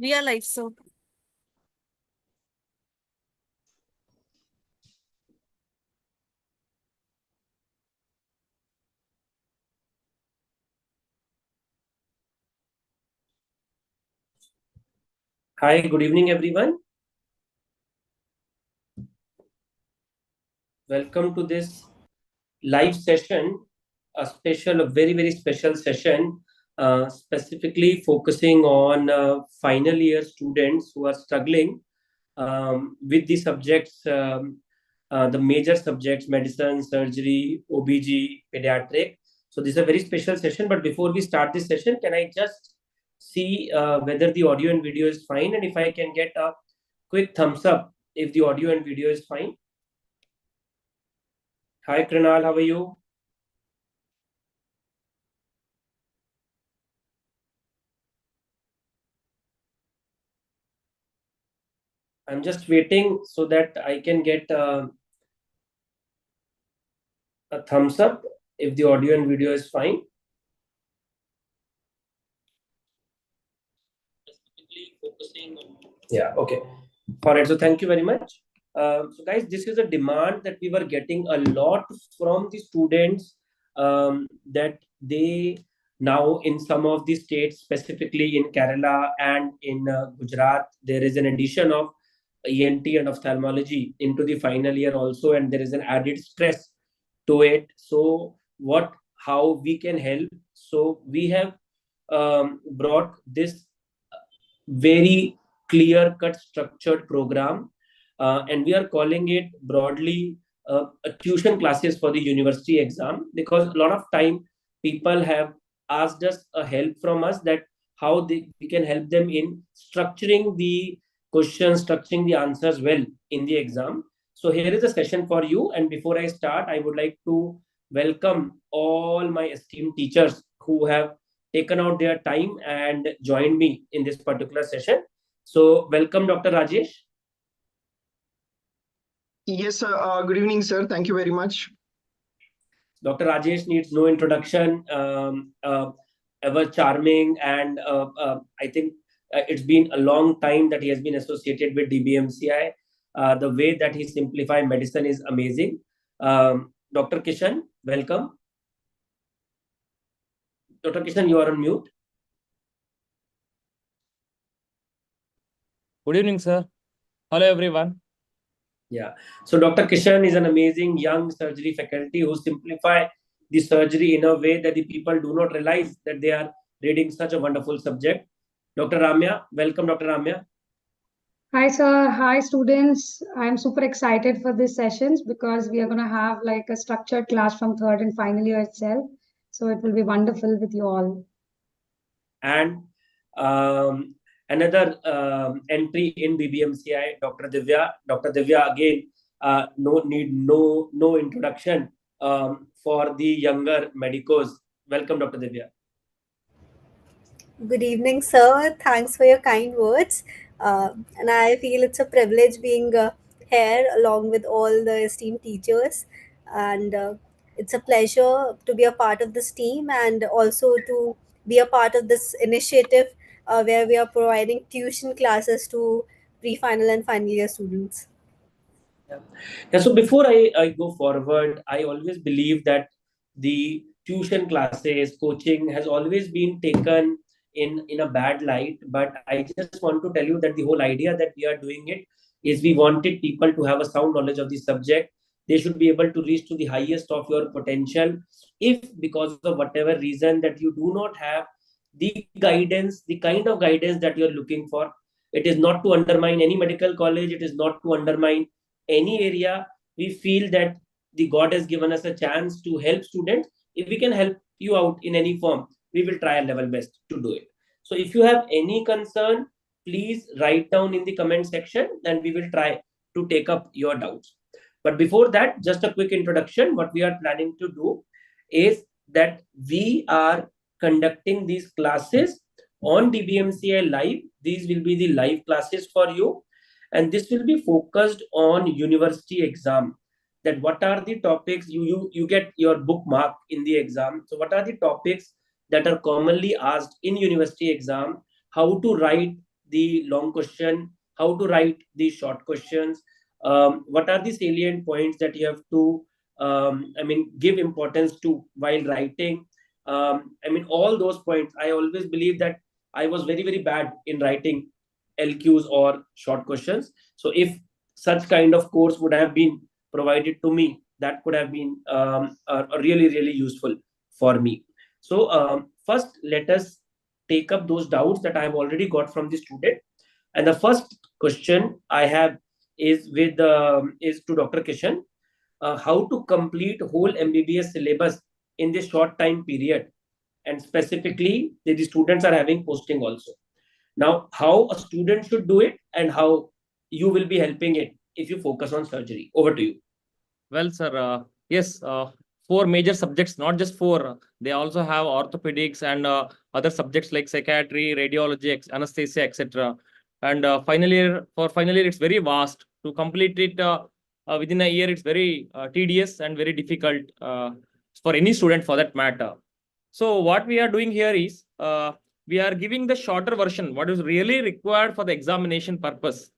Real life, so. Hi, good evening, everyone. Welcome to this live session, a very, very special session, specifically focusing on final year students who are struggling with the subjects, the major subjects, medicine, surgery, OBG, pediatric. So this is a very special session. But before we start this session, can I just see whether the audio and video is fine, and if I can get a quick thumbs up if the audio and video is fine. Hi, Krinal, how are you? I'm just waiting so that I can get a thumbs up if the audio and video is fine. Yeah, okay. All right, so thank you very much. So guys, this is a demand that we were getting a lot from the students, that they now in some of the states, specifically in Kerala and in Gujarat, there is an addition of ENT and ophthalmology into the final year also, and there is an added stress to it. So how we can help? So we have brought this very clear cut structured program, and we are calling it broadly a tuition classes for the university exam, because a lot of time people have asked us a help from us that how we can help them in structuring the questions, structuring the answers well in the exam. So here is a session for you, and before I start, I would like to welcome all my esteemed teachers who have taken out their time and joined me in this particular session. So, welcome, Dr. Rajesh. Yes, sir. Good evening, sir. Thank you very much. Dr. Rajesh needs no introduction. Ever charming, and I think it's been a long time that he has been associated with DBMCI. The way that he simplified medicine is amazing. Dr. Kishan, welcome. Dr. Kishan, you are on mute. Good evening, sir. Hello, everyone. Yeah. So Dr. Kishan is an amazing young surgery faculty who simplify the surgery in a way that the people do not realize that they are reading such a wonderful subject. Dr. Ramya, welcome, Dr. Ramya. Hi, sir. Hi, students. I'm super excited for these sessions because we are going to have like a structured class from third and final year itself. So it will be wonderful with you all. And another entry in DBMCI, Dr. Divya. Dr. Divya, again, no introduction for the younger medicos. Welcome, Dr. Divya. Good evening, sir. Thanks for your kind words. And I feel it's a privilege being here along with all the esteemed teachers. And it's a pleasure to be a part of this team and also to be a part of this initiative where we are providing tuition classes to pre-final and final year students. Yeah. So before I go forward, I always believe that the tuition classes, coaching has always been taken in a bad light. But I just want to tell you that the whole idea that we are doing it is we wanted people to have a sound knowledge of the subject. They should be able to reach to the highest of your potential. If because of whatever reason that you do not have the guidance, the kind of guidance that you're looking for, it is not to undermine any medical college, it is not to undermine any area. We feel that the God has given us a chance to help students. If we can help you out in any form, we will try our level best to do it. So if you have any concern, please write down in the comment section and we will try to take up your doubts. But before that, just a quick introduction. What we are planning to do is that we are conducting these classes on DBMCI live. These will be the live classes for you, and this will be focused on university exam. That what are the topics you get your bookmark in the exam. So what are the topics that are commonly asked in university exam, how to write the long question, how to write the short questions, what are the salient points that you have to give importance to while writing. All those points. I always believe that I was very, very bad in writing LQs or short questions. So if such kind of course would have been provided to me, that could have been really, really useful for me. So first, let us take up those doubts that I have already got from the student. And the first question I have is to Dr. Kishan. How to complete whole MBBS syllabus in this short time period, and specifically the students are having posting also. Now, how a student should do it and how you will be helping it if you focus on surgery. Over to you. Well, sir, yes, four major subjects, not just four. They also have orthopedics and other subjects like psychiatry, radiology, anesthesia, etc. And for final year, it's very vast. To complete it within a year, it's very tedious and very difficult for any student for that matter. So what we are doing here is we are giving the shorter version, what is really required for the examination purpose.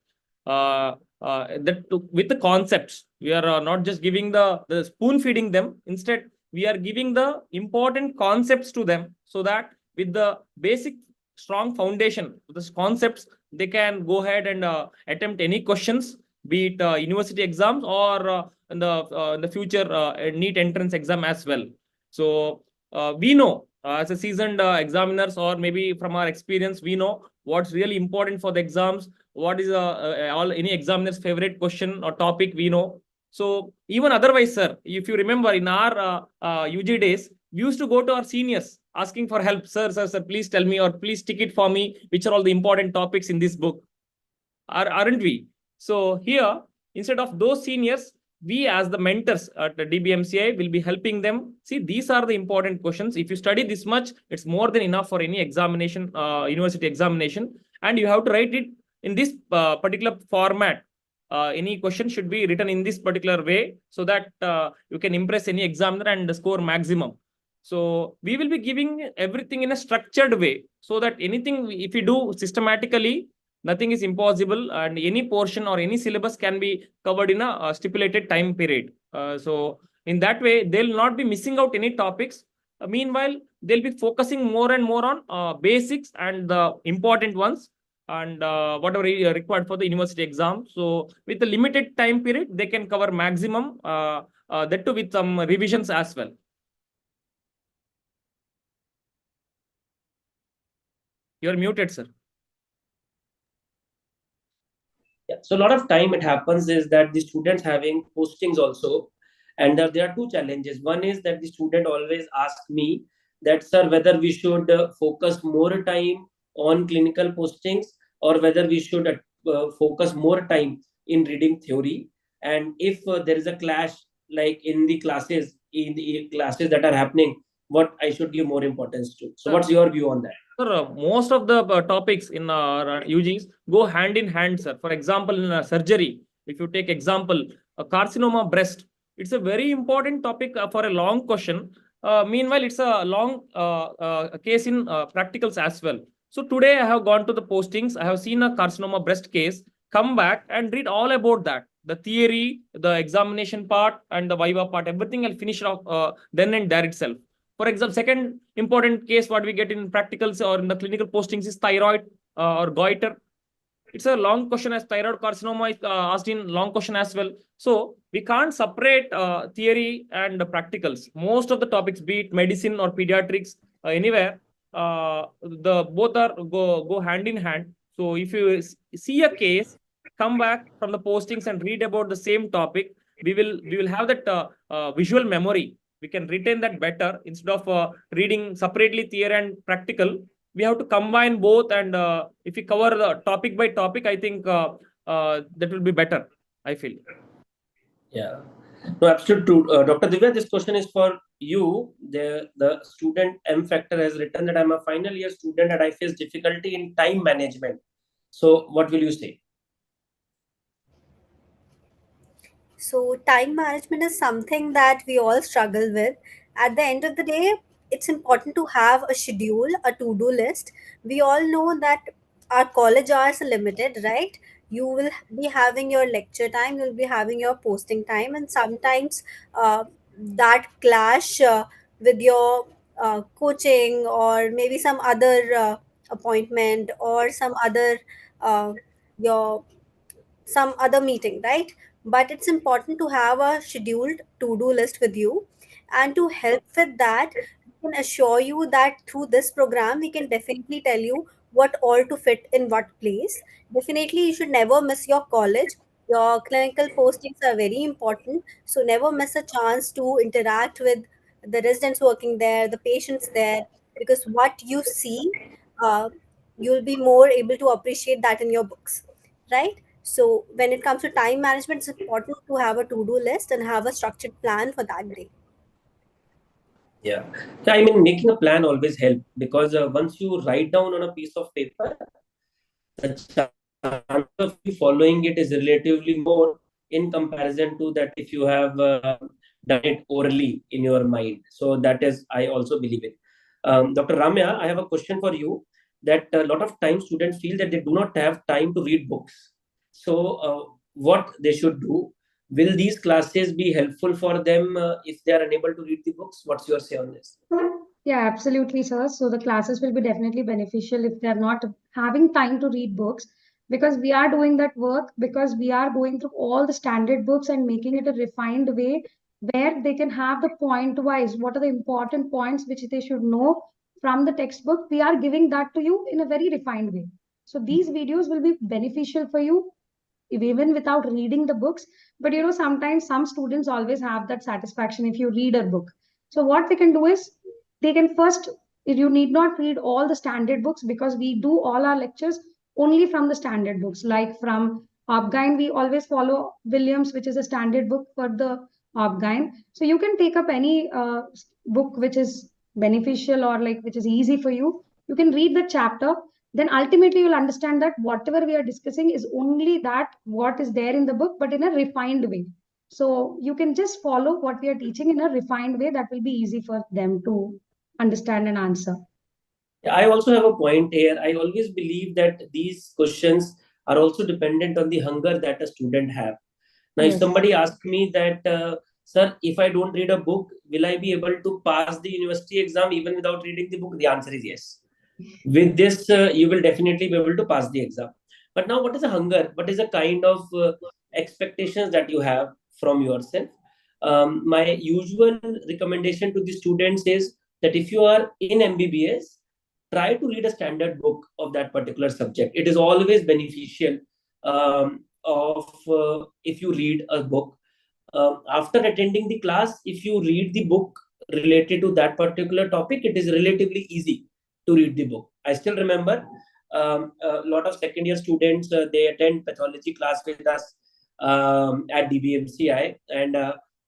With the concepts, we are not just giving the spoon feeding them. Instead, we are giving the important concepts to them so that with the basic strong foundation, the concepts, they can go ahead and attempt any questions, be it university exams or in the future NEET entrance exam as well. So we know as a seasoned examiners, or maybe from our experience, we know what's really important for the exams, what is all any examiner's favorite question or topic, we know. So even otherwise, sir, if you remember in our UG days, we used to go to our seniors asking for help. Sir, please tell me, or please tick it for me, which are all the important topics in this book. Aren't we? So here, instead of those seniors, we as the mentors at the DBMCI will be helping them. See, these are the important questions. If you study this much, it's more than enough for any examination, university examination. And you have to write it in this particular format. Any question should be written in this particular way so that you can impress any examiner and score maximum. So we will be giving everything in a structured way so that anything, if you do systematically, nothing is impossible, and any portion or any syllabus can be covered in a stipulated time period. So in that way, they'll not be missing out any topics. Meanwhile, they'll be focusing more and more on basics and the important ones, and whatever required for the university exam. So with the limited time period, they can cover maximum, that too with some revisions as well. You're muted, sir. Yeah. So a lot of time it happens is that the students having postings also, and there are two challenges. One is that the student always asks me that, sir, whether we should focus more time on clinical postings or whether we should focus more time in reading theory. And if there is a clash, like in the classes that are happening, what I should give more importance to. So what's your view on that? Sir, most of the topics in our UGs go hand in hand, sir. For example, in surgery, if you take example, a carcinoma breast, it's a very important topic for a long question. Meanwhile, it's a long case in practicals as well. So today I have gone to the postings. I have seen a carcinoma breast case. Come back and read all about that. The theory, the examination part, and the viva part, everything I'll finish it off then and there itself. For example, second important case what we get in practicals or in the clinical postings is thyroid or goiter. It's a long question, as thyroid carcinoma is asked in long question as well. So we can't separate theory and practicals. Most of the topics, be it medicine or pediatrics, anywhere, the both are go hand in hand. So if you see a case, come back from the postings and read about the same topic, we will have that visual memory. We can retain that better instead of reading separately theory and practical. We have to combine both, and if we cover the topic by topic, I think that will be better, I feel. Yeah, no, absolutely true. Dr. Divya, this question is for you. The student M Factor has written that I'm a final year student and I face difficulty in time management. So what will you say? So, time management is something that we all struggle with. At the end of the day, it's important to have a schedule, a to do list. We all know that our college hours are limited, right? You will be having your lecture time, you'll be having your posting time, and sometimes that clash with your coaching, or maybe some other appointment, or uh, your some other meeting, right? But it's important to have a scheduled to-do list with you. And to help with that, we can assure you that through this program, we can definitely tell you what all to fit in what place. Definitely, you should never miss your college. Your clinical postings are very important. So never miss a chance to interact with the residents working there, the patients there, because what you see, uh, you'll be more able to appreciate that in your books, right? So when it comes to time management, it's important to have a to-do list and have a structured plan for that day. Yeah. So, I mean, making a plan always help because once you write down on a piece of paper, the chance of you following it is relatively more in comparison to that if you have done it orally in your mind. So that is, I also believe it. Dr. Ramya, I have a question for you that a lot of times students feel that they do not have time to read books. So what they should do? Will these classes be helpful for them if they are unable to read the books? What's your say on this? Yeah, absolutely, sir. So the classes will be definitely beneficial if they're not having time to read books, because we are doing that work, because we are going through all the standard books and making it a refined way where they can have the point wise what are the important points which they should know from the textbook. We are giving that to you in a very refined way. So these videos will be beneficial for you even without reading the books. But sometimes some students always have that satisfaction if you read a book. So what they can do is they can first, you need not read all the standard books, because we do all our lectures only from the standard books. Like from Obgyn, we always follow Williams, which is a standard book for the Obgyn. So you can take up any book which is beneficial or like which is easy for you. You can read the chapter, then ultimately you'll understand that whatever we are discussing is only that what is there in the book, but in a refined way. So you can just follow what we are teaching in a refined way that will be easy for them to understand and answer. I also have a point here. I always believe that these questions are also dependent on the hunger that a student have. Now, if Yes. somebody asks me that, sir, if I don't read a book, will I be able to pass the university exam even without reading the book? The answer is yes. With this, you will definitely be able to pass the exam. But now, what is a hunger? What is a kind of expectations that you have from yourself? My usual recommendation to the students is that if you are in MBBS, try to read a standard book of that particular subject. It is always beneficial of if you read a book. After attending the class, if you read the book related to that particular topic, it is relatively easy to read the book. I still remember a lot of second year students, they attend pathology class with us at DBMCI. And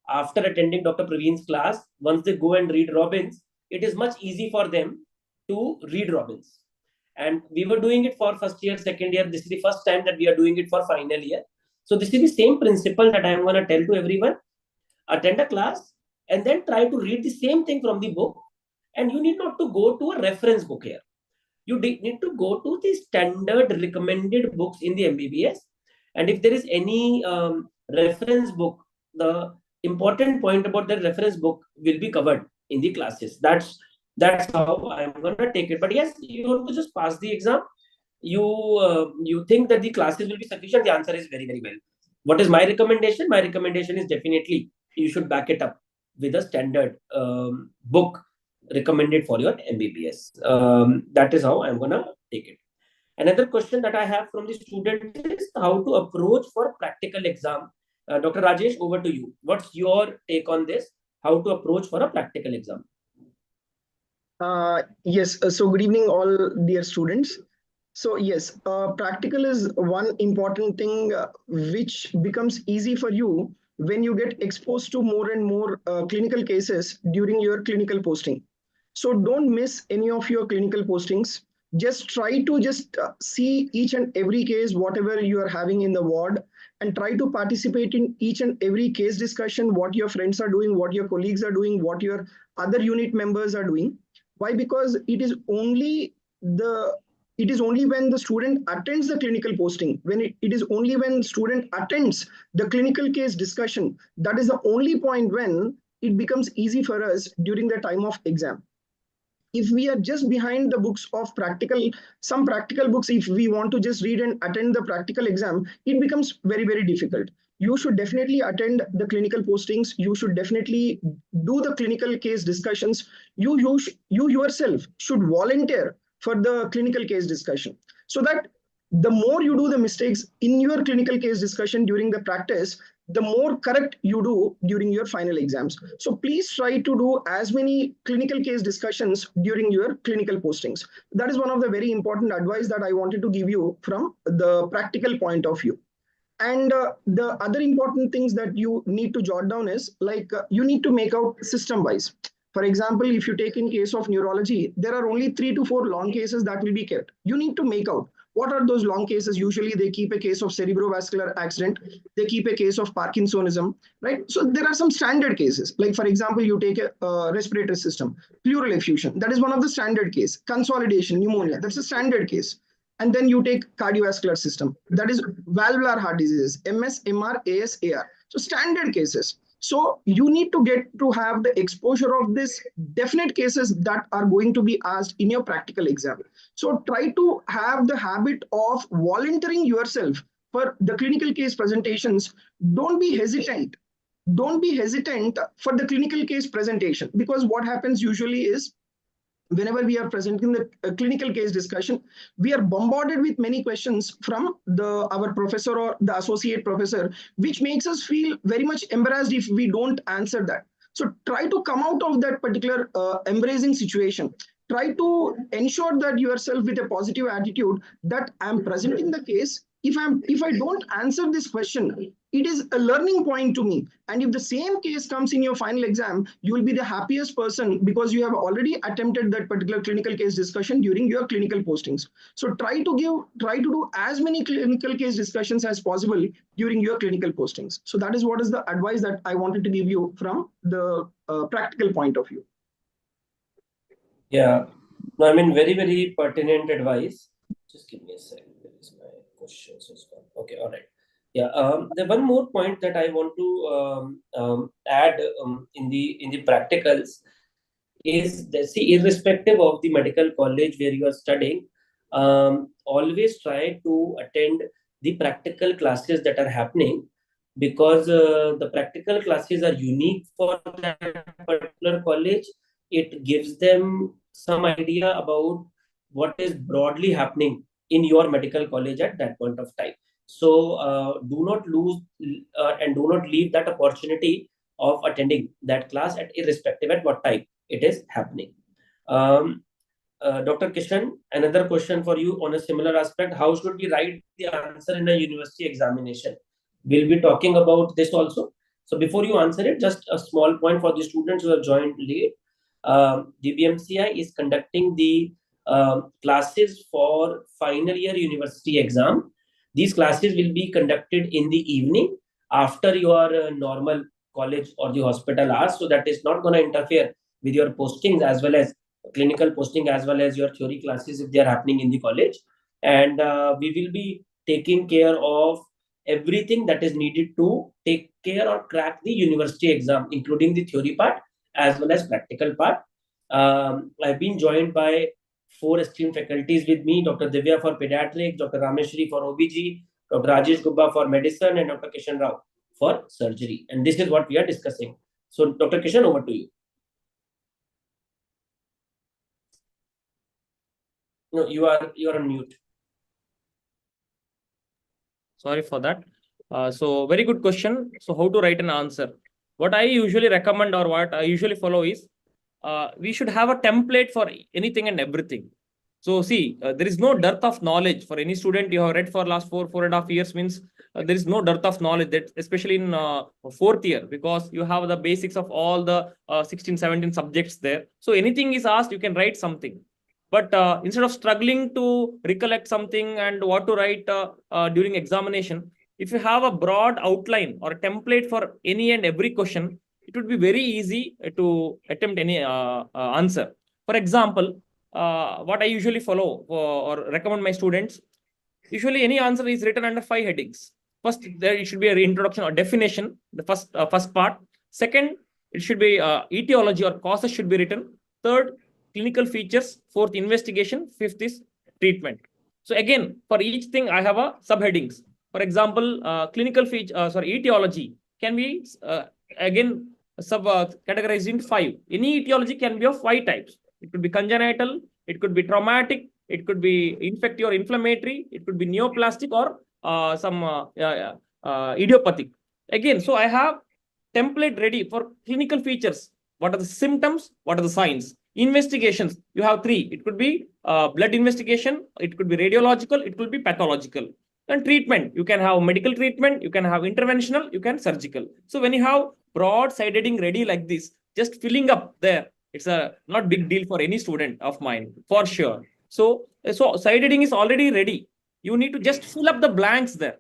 after attending Dr. Praveen's class, once they go and read Robbins, it is much easy for them to read Robbins. And we were doing it for first year, second year. This is the first time that we are doing it for final year. So this is the same principle that I am going to tell to everyone. Attend a class and then try to read the same thing from the book. And you need not to go to a reference book here. You need to go to the standard recommended books in the MBBS. And if there is any reference book, the important point about the reference book will be covered in the classes. That's how I'm gonna take it. But yes, you want to just pass the exam. You think that the classes will be sufficient? The answer is very, very well. What is my recommendation? My recommendation is definitely you should back it up with a standard book recommended for your MBBS. That is how I'm gonna take it. Another question that I have from the student is how to approach for practical exam. Dr. Rajesh, over to you. What's your take on this? How to approach for a practical exam? Yes, so good evening, all dear students. So yes, practical is one important thing which becomes easy for you when you get exposed to more and more clinical cases during your clinical posting. So don't miss any of your clinical postings. Just try to just see each and every case, whatever you are having in the ward, and try to participate in each and every case discussion, what your friends are doing, what your colleagues are doing, what your other unit members are doing. Why? Because it is only the It is only when the student attends the clinical posting, when it is only when student attends the clinical case discussion, that is the only point when it becomes easy for us during the time of exam. If we are just behind the books of some practical books, if we want to just read and attend the practical exam, it becomes very, very difficult. You should definitely attend the clinical postings. You should definitely do the clinical case discussions. You yourself should volunteer for the clinical case discussion, so that the more you do the mistakes in your clinical case discussion during the practice, the more correct you do during your final exams. So please try to do as many clinical case discussions during your clinical postings. That is one of the very important advice that I wanted to give you from the practical point of view. And the other important things that you need to jot down is like you need to make out system wise. For example, if you take in case of neurology, there are only 3 to 4 long cases that will be kept. You need to make out what are those long cases. Usually they keep a case of cerebrovascular accident, they keep a case of Parkinsonism, right? So there are some standard cases. Like for example, you take a respiratory system, pleural effusion, that is one of the standard case. Consolidation, pneumonia, that's a standard case. And then you take cardiovascular system, that is valvular heart diseases, MS, MR, AS, AR. So standard cases. So you need to get to have the exposure of this definite cases that are going to be asked in your practical exam. So try to have the habit of volunteering yourself for the clinical case presentations. Don't be hesitant. Don't be hesitant for the clinical case presentation, because what happens usually is whenever we are presenting the clinical case discussion, we are bombarded with many questions from our professor or the associate professor, which makes us feel very much embarrassed if we don't answer that. So try to come out of that particular embracing situation. Try to ensure that yourself with a positive attitude that I'm presenting the case. If I don't answer this question, it is a learning point to me. And if the same case comes in your final exam, you will be the happiest person because you have already attempted that particular clinical case discussion during your clinical postings. So try to do as many clinical case discussions as possible during your clinical postings. So that is what is the advice that I wanted to give you from the practical point of view. Yeah, no, I mean, very, very pertinent advice. Just give me a second. Where is my question? Okay, all right. Yeah, the one more point that I want to add in the practicals is that, see, irrespective of the medical college where you are studying, always try to attend the practical classes that are happening, because the practical classes are unique for that particular college. It gives them some idea about what is broadly happening in your medical college at that point of time. So do not lose and do not leave that opportunity of attending that class at irrespective at what time it is happening. Dr. Kishan, another question for you on a similar aspect. How should we write the answer in a university examination? We'll be talking about this also. So before you answer it, just a small point for the students who have joined late. DBMCI is conducting the classes for final year university exam. These classes will be conducted in the evening after your normal college or the hospital hours. So that is not going to interfere with your postings as well as clinical posting as well as your theory classes if they are happening in the college. And we will be taking care of everything that is needed to take care or crack the university exam, including the theory part as well as practical part. I've been joined by 4 esteemed faculties with me: Dr. Divya for pediatrics, Dr. Ramyasree for OBG, Dr. Rajesh Gubba for medicine, and Dr. Kishan Rao for surgery. And this is what we are discussing. So, Dr. Kishan, over to you. No, you are on mute. Sorry for that. So very good question. So how to write an answer? What I usually recommend or what I usually follow is we should have a template for anything and everything. So see, there is no dearth of knowledge for any student. You have read for last 4.5 years means there is no dearth of knowledge, that especially in 4th year, because you have the basics of all the 16, 17 subjects there. So anything is asked, you can write something. But instead of struggling to recollect something and what to write during examination, if you have a broad outline or a template for any and every question, it would be very easy to attempt any answer. For example, what I usually follow or recommend my students, usually any answer is written under 5 headings. First, there it should be an introduction or definition, the first part. Second, it should be etiology or causes should be written. Third, clinical features. Fourth, investigation. Fifth is treatment. So again, for each thing, I have a subheadings. For example, clinical feature, etiology can be again categorized in 5. Any etiology can be of 5 types. It could be congenital, it could be traumatic, it could be infective or inflammatory, it could be neoplastic or some idiopathic. Again, so I have template ready for clinical features. What are the symptoms? What are the signs? Investigations, you have 3. It could be blood investigation, it could be radiological, it could be pathological. And treatment, you can have medical treatment, you can have interventional, you can surgical. So when you have broad side heading ready like this, just filling up there, it's a not big deal for any student of mine, for sure. So side heading is already ready. You need to just fill up the blanks there.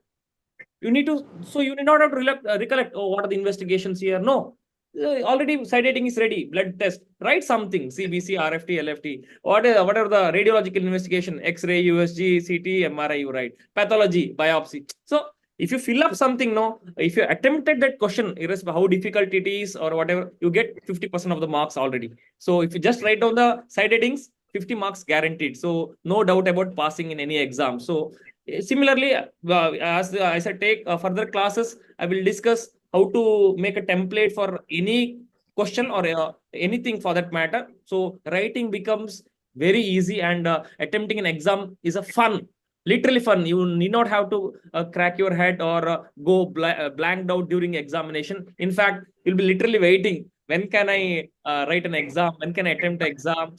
You need to, so you need not have to recollect, oh, what are the investigations here? No, already side heading is ready. Blood test, write something, CBC, RFT, LFT, whatever the radiological investigation, X-ray, USG, CT, MRI, you write. Pathology, biopsy. So if you fill up something, no, if you attempted that question, irrespective of how difficult it is or whatever, you get 50% of the marks already. So if you just write down the side headings, 50 marks guaranteed. So no doubt about passing in any exam. So similarly, as I take further classes, I will discuss how to make a template for any question or anything for that matter. So writing becomes very easy, and attempting an exam is a fun, literally fun. You need not have to crack your head or go blanked out during examination. In fact, you'll be literally waiting. When can I write an exam? When can I attempt an exam?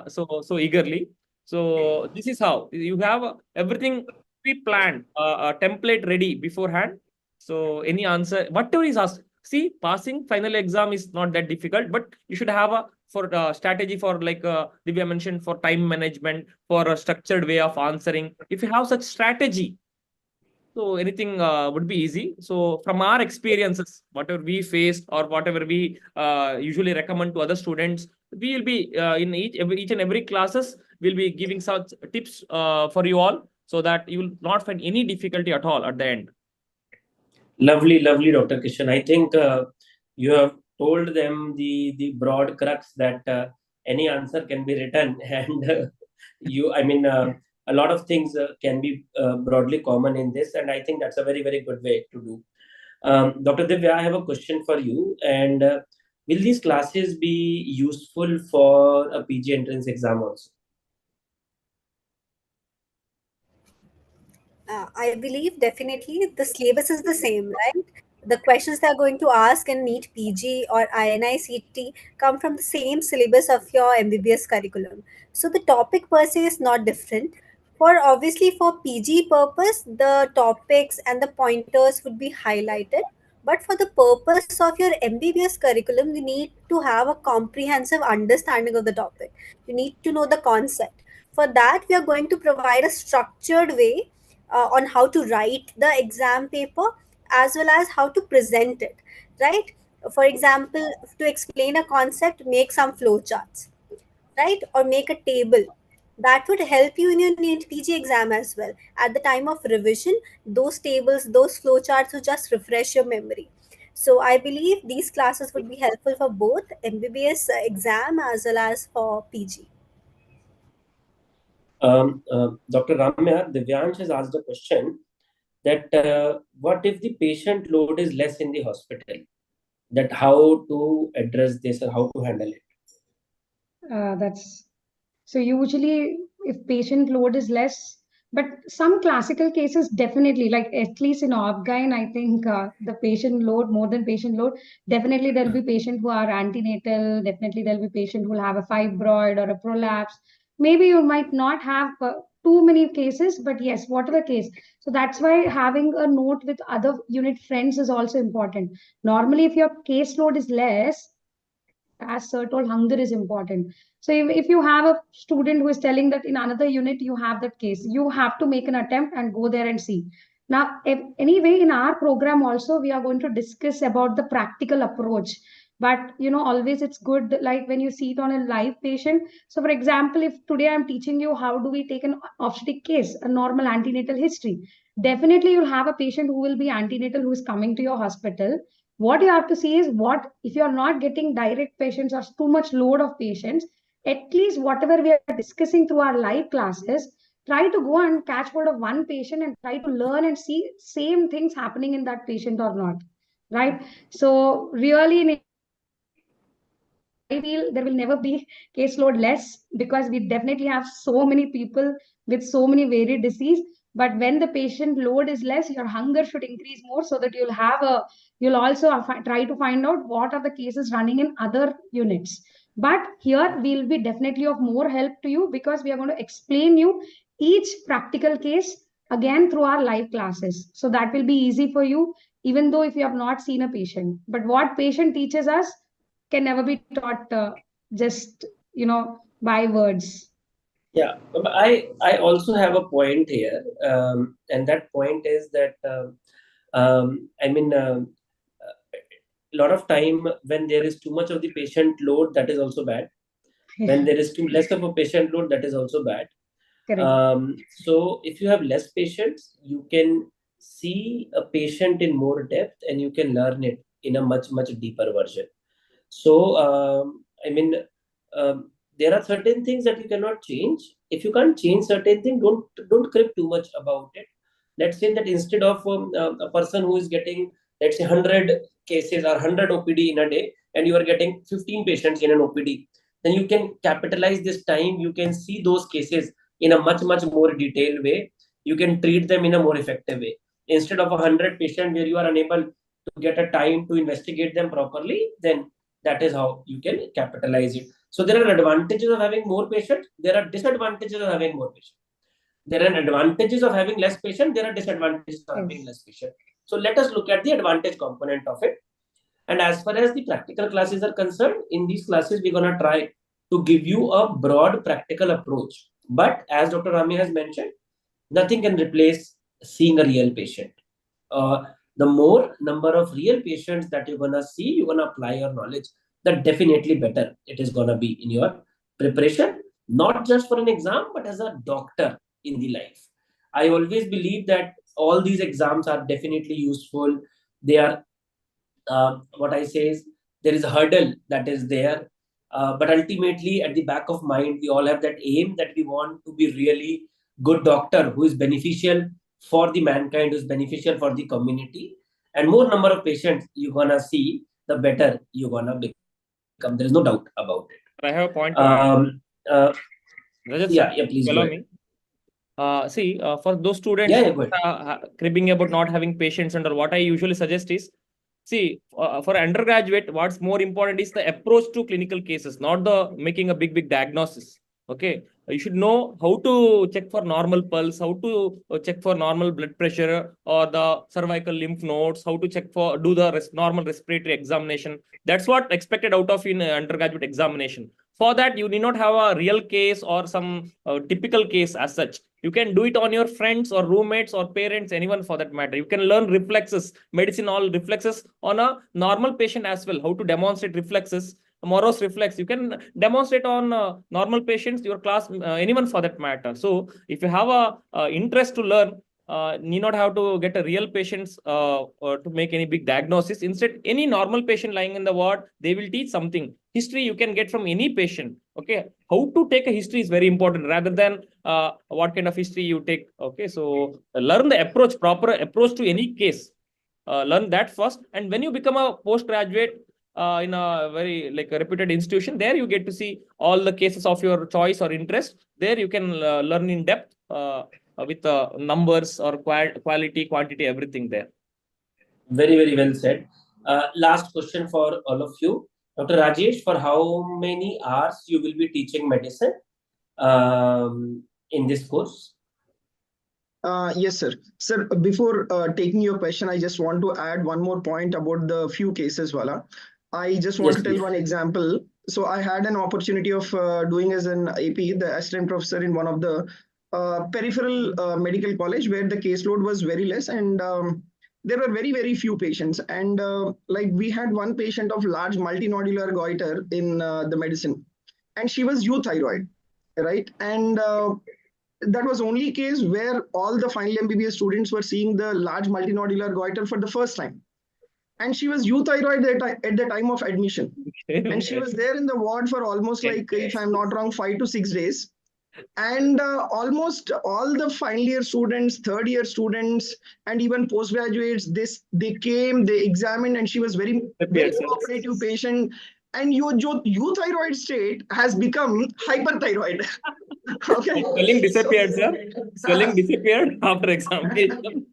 So eagerly. So this is how you have everything pre-planned, a template ready beforehand. So any answer, whatever is asked, see, passing final exam is not that difficult, but you should have a strategy for, like Divya mentioned, for time management, for a structured way of answering. If you have such strategy, so anything would be easy. So from our experiences, whatever we faced or whatever we usually recommend to other students, we will be in each and every classes, we'll be giving such tips for you all, so that you will not find any difficulty at all at the end. Lovely, lovely, Dr. Kishan. I think you have told them the broad crux that any answer can be written, and a lot of things can be broadly common in this, and I think that's a very, very good way to do. Dr. Divya, I have a question for you, and will these classes be useful for a PG entrance exam also? I believe definitely the syllabus is the same, right? The questions they are going to ask in NEET PG or INICT come from the same syllabus of your MBBS curriculum. So the topic per se is not different. For obviously for PG purpose, the topics and the pointers would be highlighted. But for the purpose of your MBBS curriculum, you need to have a comprehensive understanding of the topic. You need to know the concept. For that, we are going to provide a structured way on how to write the exam paper as well as how to present it, right? For example, to explain a concept, make some flowcharts, right? Or make a table that would help you in your NEET PG exam as well. At the time of revision, those tables, those flowcharts will just refresh your memory. So I believe these classes would be helpful for both MBBS exam as well as for PG. Dr. Ramya, Divyansh has asked a question that what if the patient load is less in the hospital? That how to address this or how to handle it? That's so usually if patient load is less, but some classical cases definitely, like at least in obgyn, I think the patient load more than patient load. Definitely there'll be patient who are antenatal. Definitely there'll be patient who will have a fibroid or a prolapse. Maybe you might not have too many cases, but yes, whatever case. So that's why having a note with other unit friends is also important. Normally, if your caseload is less, as sir told, hunger is important. So if you have a student who is telling that in another unit you have that case, you have to make an attempt and go there and see. Now, anyway, in our program also, we are going to discuss about the practical approach. But always it's good, like when you see it on a live patient. So for example, if today I'm teaching you how do we take an obstetric case, a normal antenatal history, definitely you'll have a patient who will be antenatal who is coming to your hospital. What you have to see is, what if you're not getting direct patients or too much load of patients, at least whatever we are discussing through our live classes, try to go and catch hold of one patient and try to learn and see same things happening in that patient or not, right? So really in I feel there will never be caseload less, because we definitely have so many people with so many varied disease. But when the patient load is less, your hunger should increase more, so that you'll also try to find out what are the cases running in other units. But here we'll be definitely of more help to you, because we are going to explain you each practical case again through our live classes. So that will be easy for you, even though if you have not seen a patient. But what patient teaches us can never be taught just by words. Yeah, but I also have a point here, and that point is that I mean, a lot of time when there is too much of the patient load, that is also bad. When Yeah, there is too less of a patient load, that is also bad. correct. So if you have less patients, you can see a patient in more depth, and you can learn it in a much deeper version. So, I mean, there are certain things that you cannot change. If you can't change certain things, don't crib too much about it. Let's say that instead of a person who is getting, let's say, 100 cases or 100 OPD in a day, and you are getting 15 patients in an OPD, then you can capitalize this time. You can see those cases in a much more detailed way. You can treat them in a more effective way. Instead of 100 patients where you are unable to get a time to investigate them properly, then that is how you can capitalize it. So there are advantages of having more patients. There are disadvantages of having more patients. There are advantages of having less patients. There are disadvantages of having Yes. less patients. So let us look at the advantage component of it. And as far as the practical classes are concerned, in these classes, we're going to try to give you a broad practical approach. But as Dr. Rami has mentioned, nothing can replace seeing a real patient. Uh, the more number of real patients that you're gonna see, you're gonna apply your knowledge. That definitely better it is gonna be in your preparation, not just for an exam, but as a doctor in the life. I always believe that all these exams are definitely useful. They are what I say is, there is a hurdle that is there, but ultimately at the back of mind, we all have that aim that we want to be really good doctor who is beneficial for the mankind, who is beneficial for the community, and more number of patients you're gonna see, the better you're gonna become. There is no doubt about it. I have a point to add. Um, uh, Rajat yeah, sir, yeah, please go allow ahead. me. See, for those Yeah, students yeah, go ahead. cribbing about not having patients, and what I usually suggest is, see, for undergraduate, what's more important is the approach to clinical cases, not the making a big diagnosis. Okay, you should know how to check for normal pulse, how to check for normal blood pressure or the cervical lymph nodes, how to check for do the normal respiratory examination. That's what expected out of in undergraduate examination. For that, you need not have a real case or some typical case as such. You can do it on your friends or roommates or parents, anyone for that matter. You can learn reflexes, medicine, all reflexes on a normal patient as well. How to demonstrate reflexes, Morose reflex. You can demonstrate on normal patients, your class, anyone for that matter. So if you have a interest to learn, need not have to get a real patients to make any big diagnosis. Instead, any normal patient lying in the ward, they will teach something. History you can get from any patient. Okay, how to take a history is very important rather than what kind of history you take. Okay, so learn the approach, proper approach to any case. Learn that first, and when you become a postgraduate in a very like a reputed institution, there you get to see all the cases of your choice or interest. There you can learn in depth with numbers or quality, quantity, everything there. Very well said. Last question for all of you. Dr. Rajesh, for how many hours you will be teaching medicine in this course? Yes, sir. Sir, before taking your question, I just want to add one more point about the few cases, Wala. I just want Yes, to tell please. one example. So I had an opportunity of doing as an AP, the assistant professor in one of the peripheral medical college where the caseload was very less, and there were very, very few patients. And like we had one patient of large multinodular goiter in the medicine, and she was euthyroid, right? And that was only case where all the final MBBS students were seeing the large multinodular goiter for the first time. And she was euthyroid at the time of admission. And she was there in the ward for almost like, if I'm not wrong, 5 to 6 days. And almost all the final year students, third year students, and even postgraduates, they came, they examined, and she was very cooperative patient. And your euthyroid state has become hyperthyroid. Okay. Swelling disappeared, sir. Swelling disappeared after examination.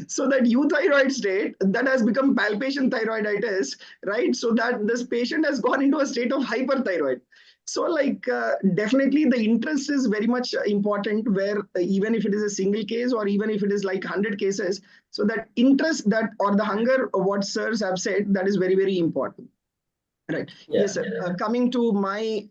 So that euthyroid state that has become palpation thyroiditis, right? So that this patient has gone into a state of hyperthyroid. So like definitely the interest is very much important, where even if it is a single case or even if it is like 100 cases, so that interest that or the hunger, what sirs have said, that is very, very important. Right. Yeah. Yes, sir. Coming to my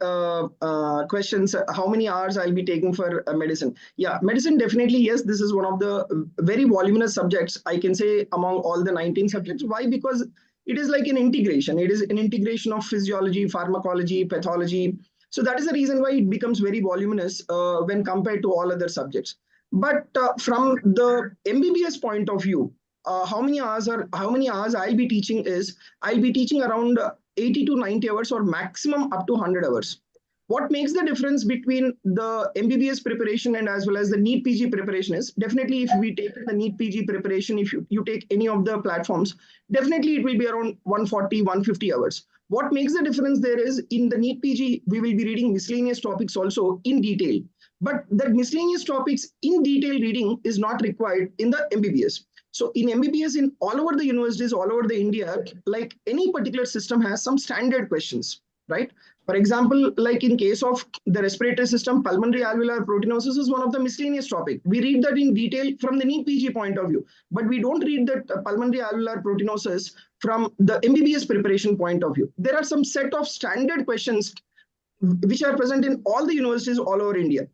questions, how many hours I'll be taking for medicine? Yeah, medicine definitely, yes. This is one of the very voluminous subjects, I can say, among all the 19 subjects. Why? Because it is like an integration. It is an integration of physiology, pharmacology, pathology. So that is the reason why it becomes very voluminous when compared to all other subjects. But from the MBBS point of view, how many hours I'll be teaching is, I'll be teaching around 80 to 90 hours or maximum up to 100 hours. What makes the difference between the MBBS preparation and as well as the NEET PG preparation is, definitely if we take the NEET PG preparation, if you take any of the platforms, definitely it will be around 140, 150 hours. What makes the difference there is, in the NEET PG, we will be reading miscellaneous topics also in detail. But that miscellaneous topics in detail reading is not required in the MBBS. So in MBBS, in all over the universities, all over the India, like any particular system has some standard questions, right? For example, like in case of the respiratory system, pulmonary alveolar proteinosis is one of the miscellaneous topic. We read that in detail from the NEET PG point of view, but we don't read that pulmonary alveolar proteinosis from the MBBS preparation point of view. There are some set of standard questions which are present in all the universities all over India.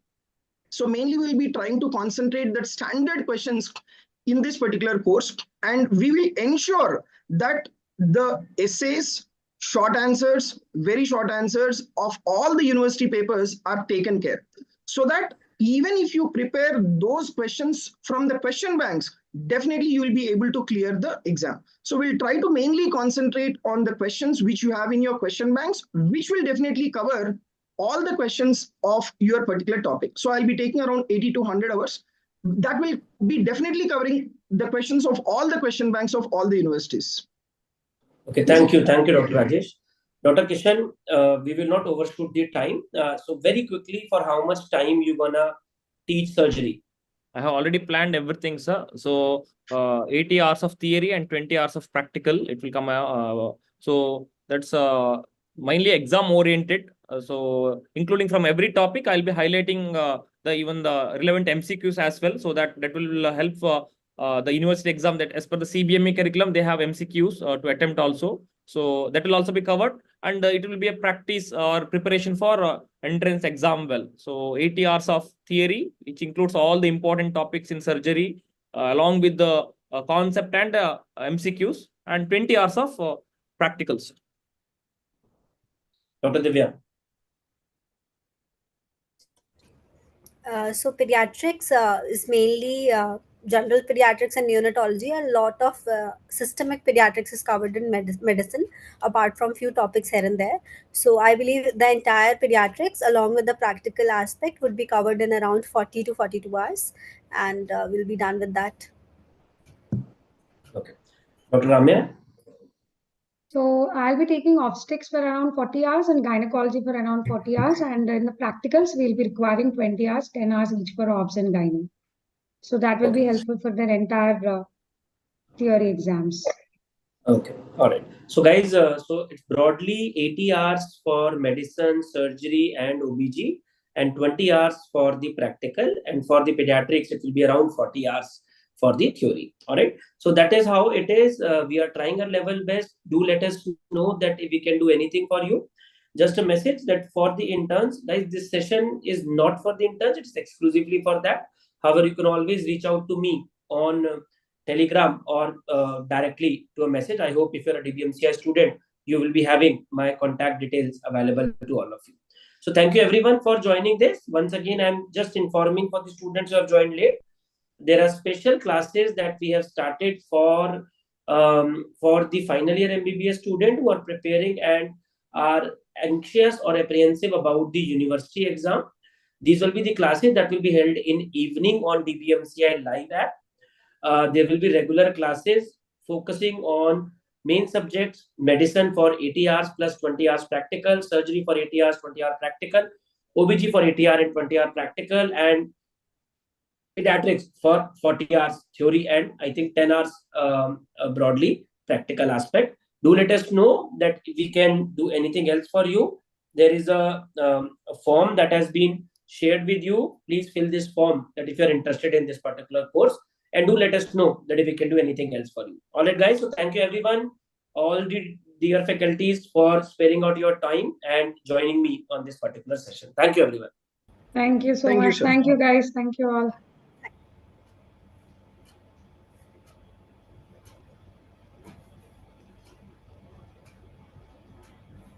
So mainly we'll be trying to concentrate that standard questions in this particular course, and we will ensure that the essays, short answers, very short answers of all the university papers are taken care, so that even if you prepare those questions from the question banks, definitely you will be able to clear the exam. So we'll try to mainly concentrate on the questions which you have in your question banks, which will definitely cover all the questions of your particular topic. So I'll be taking around 80 to 100 hours. That will be definitely covering the questions of all the question banks of all the universities. Okay, thank you, Dr. Rajesh. Dr. Kishan, we will not overshoot the time. So very quickly, for how much time you gonna teach surgery? I have already planned everything, sir. So 80 hours of theory and 20 hours of practical. It will come. So that's mainly exam oriented. So including from every topic, I'll be highlighting even the relevant MCQs as well. So that will help the university exam, that as per the CBME curriculum, they have MCQs to attempt also. So that will also be covered, and it will be a practice or preparation for entrance exam well. So 80 hours of theory, which includes all the important topics in surgery, along with the concept and MCQs, and 20 hours of practicals. Dr. Divya. So pediatrics is mainly general pediatrics and neonatology. A lot of systemic pediatrics is covered in medicine, apart from few topics here and there. So I believe the entire pediatrics, along with the practical aspect, would be covered in around 40 to 42 hours, and we'll be done with that. Okay. Dr. Ramya? So I'll be taking obstetrics for around 40 hours and gynecology for around 40 hours. And in the practicals, we'll be requiring 20 hours, 10 hours each for obs and gynae. So that will be helpful for their entire theory exams. Okay, all right. So guys, so it's broadly 80 hours for medicine, surgery, and OBG, and 20 hours for the practical, and for the pediatrics, it will be around 40 hours for the theory. All right. So that is how it is. We are trying our level best. Do let us know that if we can do anything for you. Just a message that for the interns, guys, this session is not for the interns. It's exclusively for that. However, you can always reach out to me on Telegram or directly to a message. I hope if you're a DBMCI student, you will be having my contact details available to all of you. So thank you everyone for joining this. Once again, I'm just informing for the students who have joined late. There are special classes that we have started for the final year MBBS student who are preparing and are anxious or apprehensive about the university exam. These will be the classes that will be held in evening on DBMCI live app. There will be regular classes focusing on main subjects: medicine for 80 hours plus 20 hours practical, surgery for 80 hours, 20-hour practical, OBG for 80 hours and 20-hour practical, and pediatrics for 40 hours theory and I think 10 hours broadly practical aspect. Do let us know that if we can do anything else for you. There is a form that has been shared with you. Please fill this form that if you're interested in this particular course, and do let us know that if we can do anything else for you. All right, guys. So thank you, everyone, all the dear faculties, for sparing out your time and joining me on this particular session. Thank you, everyone. Thank you so Thank you, much. sir. Thank you, guys. Thank you all.